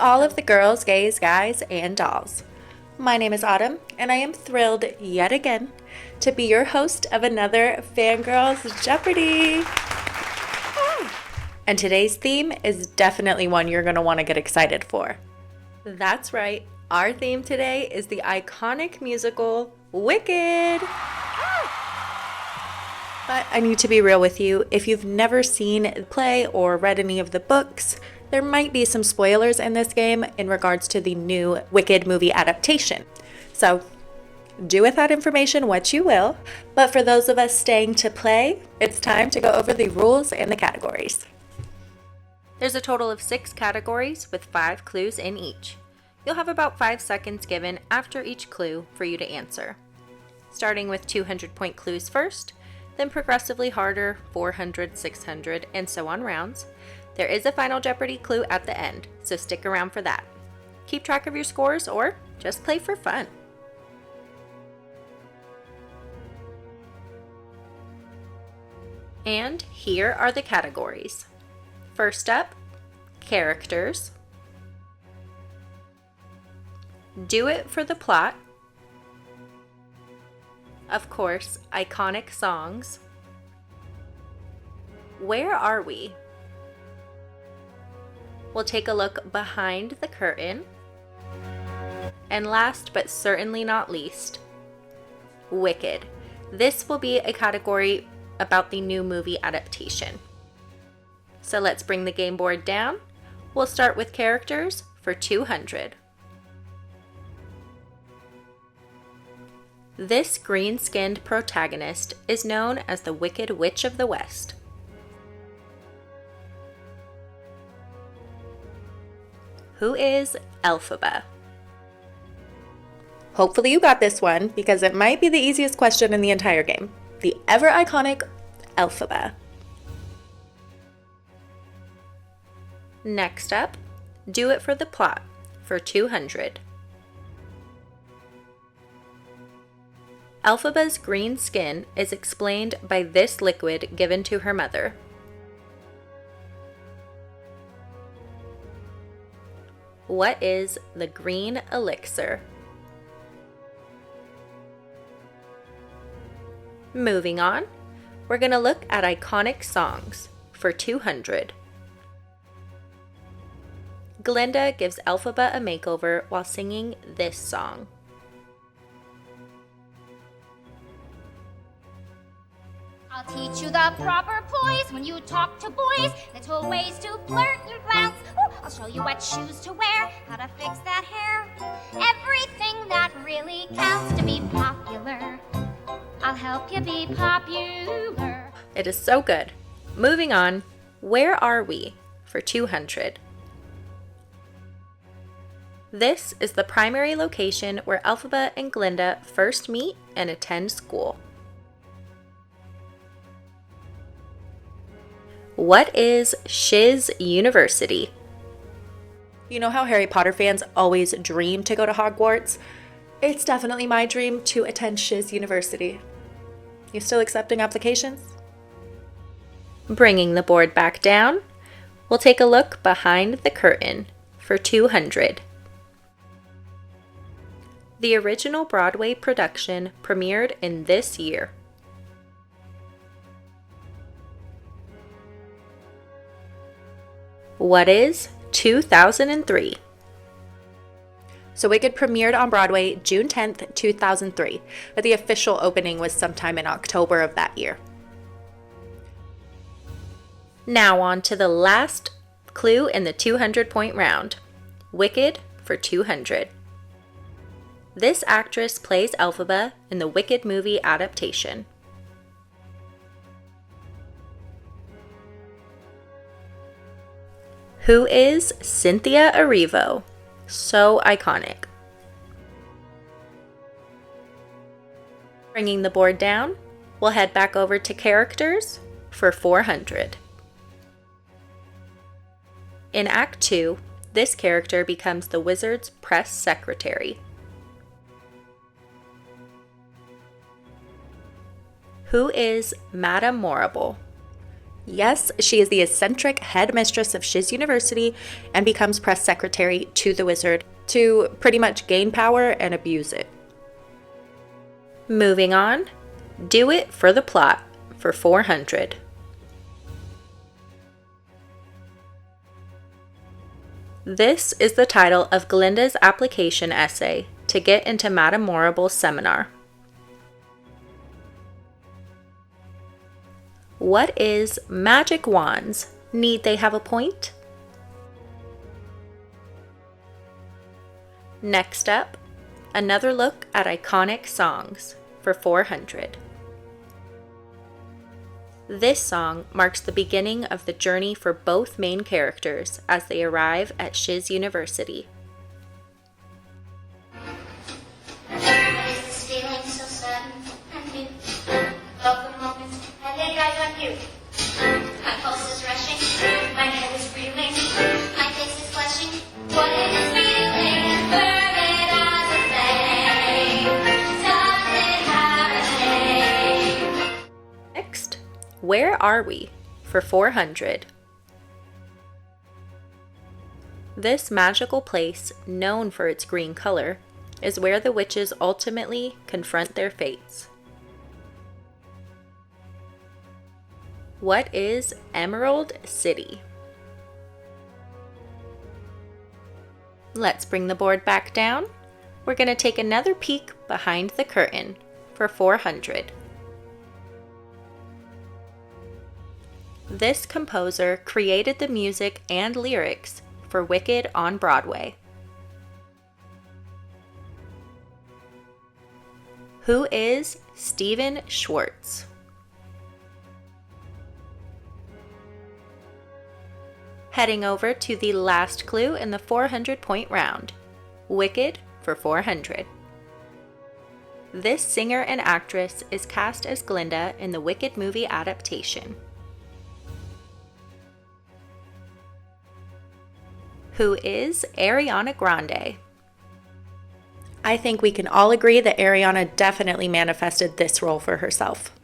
all of the girls, gays, guys, and dolls. My name is Autumn, and I am thrilled yet again to be your host of another FanGirls Jeopardy! And today's theme is definitely one you're going to want to get excited for. That's right, our theme today is the iconic musical Wicked! But I need to be real with you, if you've never seen the play or read any of the books, there might be some spoilers in this game in regards to the new Wicked movie adaptation. So do with that information what you will, but for those of us staying to play, it's time to go over the rules and the categories. There's a total of 6 categories with 5 clues in each. You'll have about 5 seconds given after each clue for you to answer. Starting with 200-point clues first, then progressively harder 400, 600, and so on rounds. There is a final Jeopardy clue at the end, so stick around for that. Keep track of your scores or just play for fun. And here are the categories. First up, characters. Do it for the plot. Of course, iconic songs. Where are we? We'll take a look behind the curtain. And last but certainly not least, Wicked. This will be a category about the new movie adaptation. So let's bring the game board down. We'll start with characters for 200. This green-skinned protagonist is known as the Wicked Witch of the West. Who is Elphaba? Hopefully you got this one because it might be the easiest question in the entire game. The ever-iconic Elphaba. Next up, do it for the plot for 200. Elphaba's green skin is explained by this liquid given to her mother. What is the green elixir? Moving on, we're going to look at iconic songs for 200. Glinda gives Elphaba a makeover while singing this song. I'll teach you the proper poise when you talk to boys. Little ways to flirt and glance. Ooh, I'll show you what shoes to wear, how to fix that hair. Everything that really counts to be popular. I'll help you be popular. It is so good. Moving on, where are we for 200? This is the primary location where Elphaba and Glinda first meet and attend school. What is Shiz University? You know how Harry Potter fans always dream to go to Hogwarts? It's definitely my dream to attend Shiz University. You still accepting applications? Bringing the board back down, we'll take a look behind the curtain for 200. The original Broadway production premiered in this year. What is 2003? So Wicked premiered on Broadway June 10th, 2003, but the official opening was sometime in October of that year. Now on to the last clue in the 200-point round. Wicked for 200. This actress plays Elphaba in the Wicked movie adaptation. Who is Cynthia Erivo? So iconic. Bringing the board down, we'll head back over to characters for 400. In Act 2, this character becomes the wizard's press secretary. Who is Madame Morrible? Yes, she is the eccentric headmistress of Shiz University and becomes press secretary to the wizard to pretty much gain power and abuse it. Moving on, do it for the plot for 400. This is the title of Glinda's application essay to get into Madame Morrible's seminar. What is magic wands? Need they have a point? Next up, another look at iconic songs for 400. This song marks the beginning of the journey for both main characters as they arrive at Shiz University. This feeling so sudden and new. Love the moment, and then I got you. My pulse is rushing, my head is reeling, my face is flushing. What is this feeling? Burn it as a flame. Does it have a name? Next, where are we for 400? This magical place, known for its green color, is where the witches ultimately confront their fates. What is Emerald City? Let's bring the board back down. We're going to take another peek behind the curtain for 400. This composer created the music and lyrics for Wicked on Broadway. Who is Stephen Schwartz? Heading over to the last clue in the 400-point round, Wicked for 400. This singer and actress is cast as Glinda in the Wicked movie adaptation. Who is Ariana Grande? I think we can all agree that Ariana definitely manifested this role for herself.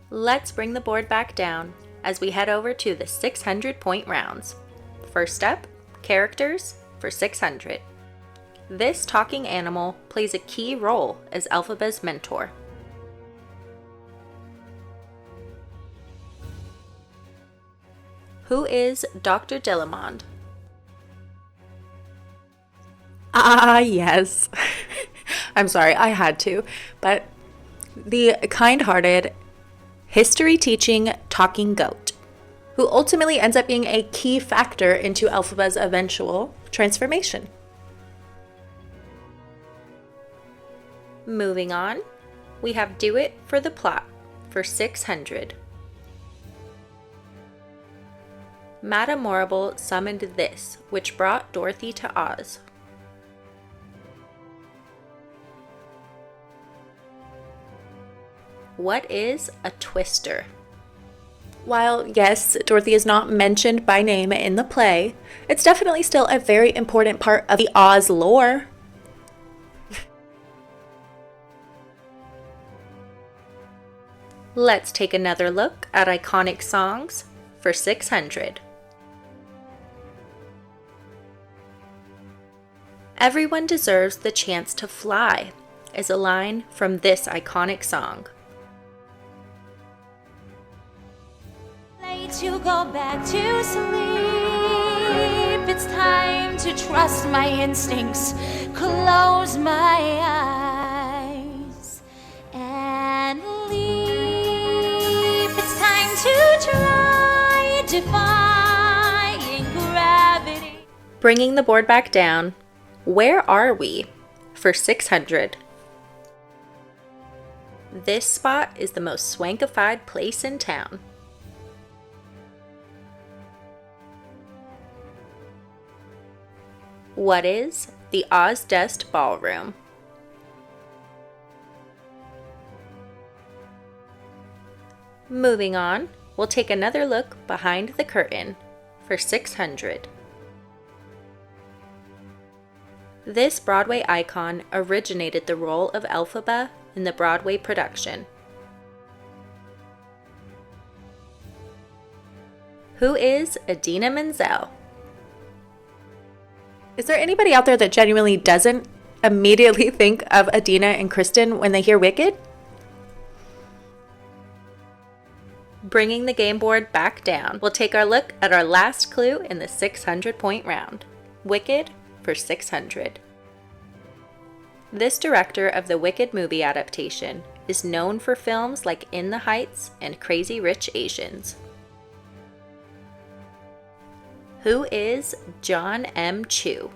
Let's bring the board back down as we head over to the 600-point rounds. First up, characters for 600. This talking animal plays a key role as Elphaba's mentor. Who is Dr. Dillamond? Ah, yes. I'm sorry, I had to. But the kind-hearted, history-teaching talking goat, who ultimately ends up being a key factor into Elphaba's eventual transformation. Moving on, we have Do It for the Plot for 600. Madame Morrible summoned this, which brought Dorothy to Oz. What is a twister? While, yes, Dorothy is not mentioned by name in the play, it's definitely still a very important part of the Oz lore. Let's take another look at iconic songs for 600. Everyone deserves the chance to fly is a line from this iconic song. To go back to sleep, it's time to trust my instincts, close my eyes and leap. It's time to try defying gravity. Bringing the board back down, where are we for 600? This spot is the most swankified place in town. What is the Ozdest Ballroom? Moving on, we'll take another look behind the curtain for 600. This Broadway icon originated the role of Elphaba in the Broadway production. Who is Idina Menzel? Is there anybody out there that genuinely doesn't immediately think of Idina and Kristen when they hear Wicked? Bringing the game board back down, we'll take our look at our last clue in the 600-point round. Wicked for 600. This director of the Wicked movie adaptation is known for films like In the Heights and Crazy Rich Asians. Who is John M. Chu?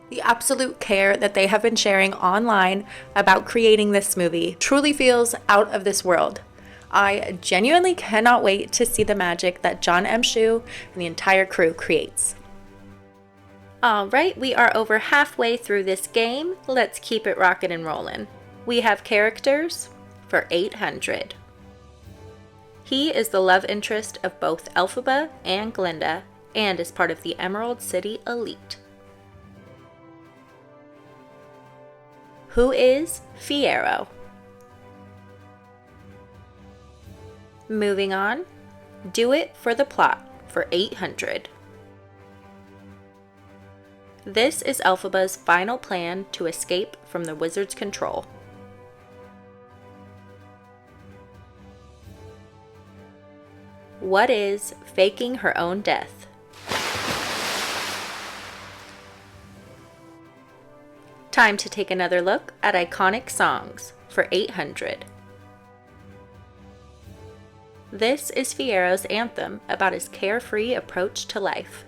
The absolute care that they have been sharing online about creating this movie truly feels out of this world. I genuinely cannot wait to see the magic that John M. Chu and the entire crew creates. Alright, we are over halfway through this game. Let's keep it rockin' and rollin'. We have characters for 800. He is the love interest of both Elphaba and Glinda and is part of the Emerald City elite. Who is Fiyero? Moving on, do it for the plot for 800. This is Elphaba's final plan to escape from the wizard's control. What is faking her own death? Time to take another look at iconic songs for 800. This is Fiyero's anthem about his carefree approach to life.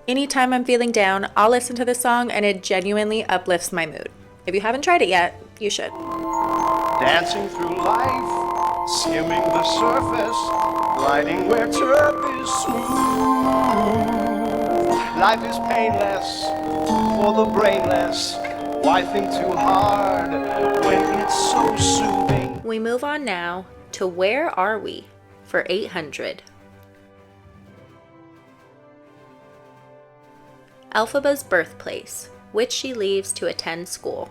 Anytime I'm feeling down, I'll listen to this song and it genuinely uplifts my mood. If you haven't tried it yet, you should. Dancing through life, skimming the surface, gliding where turf is smooth. Life is painless for the brainless. Why think too hard when it's so soothing? We move on now to Where Are We for 800. Elphaba's birthplace, which she leaves to attend school.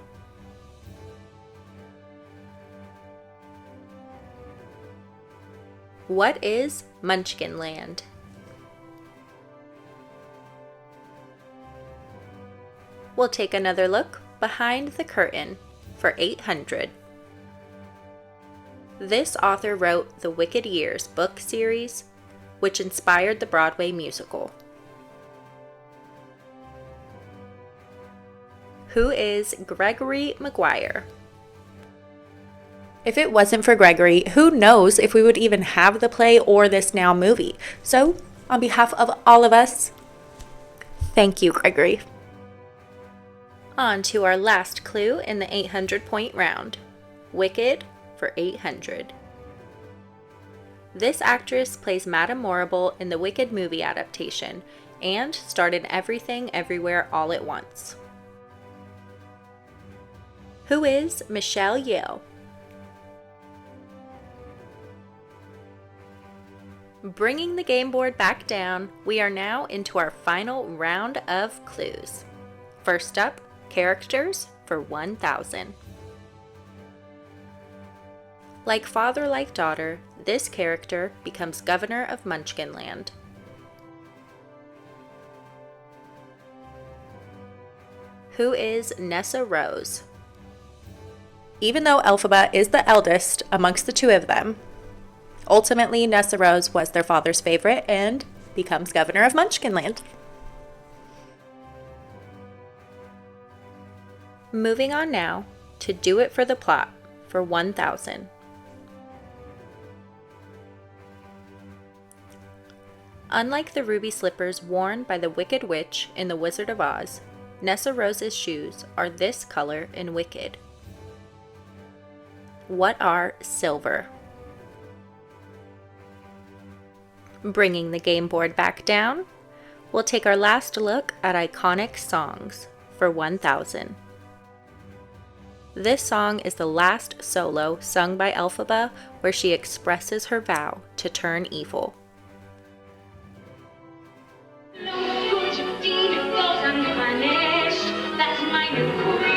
What is Munchkin Land? We'll take another look behind the curtain for 800. This author wrote the Wicked Years book series, which inspired the Broadway musical. Who is Gregory Maguire? If it wasn't for Gregory, who knows if we would even have the play or this now movie. So, on behalf of all of us, thank you, Gregory. On to our last clue in the 800-point round. Wicked for 800. This actress plays Madame Morrible in the Wicked movie adaptation and starred in Everything Everywhere All at Once. Who is Michelle Yeoh? Bringing the game board back down, we are now into our final round of clues. First up, characters for 1,000. Like father, like daughter, this character becomes governor of Munchkin Land. Who is Nessa Rose? Even though Elphaba is the eldest amongst the two of them, ultimately Nessa Rose was their father's favorite and becomes governor of Munchkin Land. Moving on now to Do It for the Plot for 1,000. Unlike the ruby slippers worn by the Wicked Witch in The Wizard of Oz, Nessa Rose's shoes are this color in Wicked. What are silver? Bringing the game board back down, we'll take our last look at iconic songs for 1,000. This song is the last solo sung by Elphaba where she expresses her vow to turn evil. That's my new queen.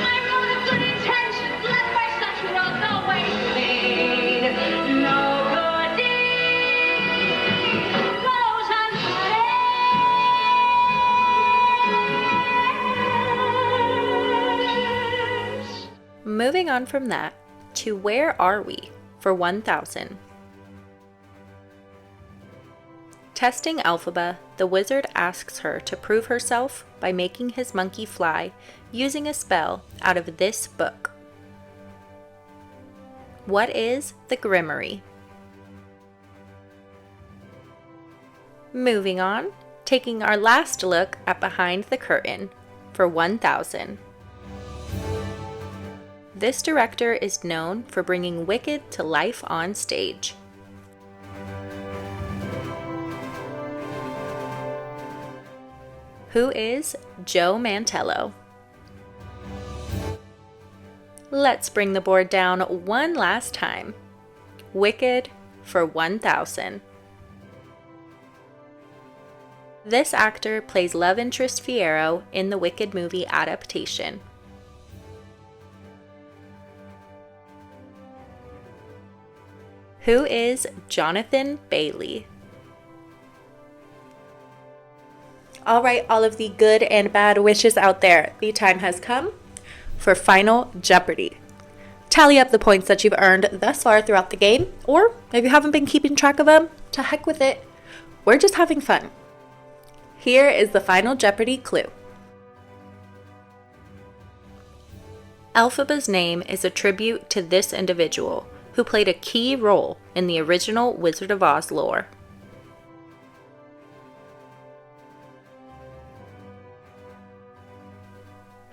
I wrote a good intention. on from that to Where Are We for 1,000. Testing Elphaba, the wizard asks her to prove herself by making his monkey fly using a spell out of this book. What is the Grimoire? Moving on, taking our last look at Behind the Curtain for 1,000. This director is known for bringing Wicked to life on stage. Who is Joe Mantello? Let's bring the board down one last time. Wicked for 1,000. This actor plays love interest Fiyero in the Wicked movie adaptation. Who is Jonathan Bailey? All right, all of the good and bad wishes out there, the time has come for Final Jeopardy. Tally up the points that you've earned thus far throughout the game, or if you haven't been keeping track of them, to heck with it. We're just having fun. Here is the Final Jeopardy clue. Elphaba's name is a tribute to this individual who played a key role in the original Wizard of Oz lore.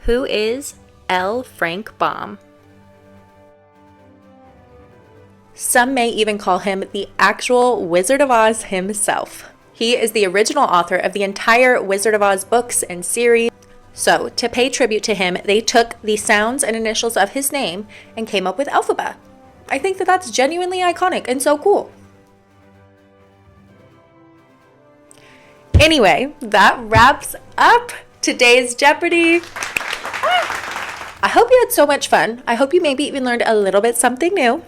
Who is L. Frank Baum? Some may even call him the actual Wizard of Oz himself. He is the original author of the entire Wizard of Oz books and series. So, to pay tribute to him, they took the sounds and initials of his name and came up with Elphaba. I think that that's genuinely iconic and so cool. Anyway, that wraps up today's Jeopardy! I hope you had so much fun. I hope you maybe even learned a little bit something new.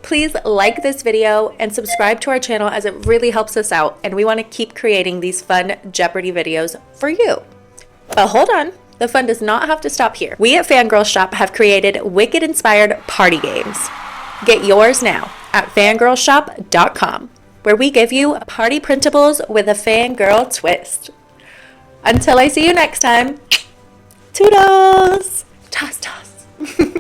Please like this video and subscribe to our channel as it really helps us out, and we want to keep creating these fun Jeopardy videos for you. But hold on, the fun does not have to stop here. We at FanGirls Shop have created Wicked-inspired party games. Get yours now at fangirlshop.com, where we give you party printables with a fangirl twist. Until I see you next time, toodles! Toss, toss.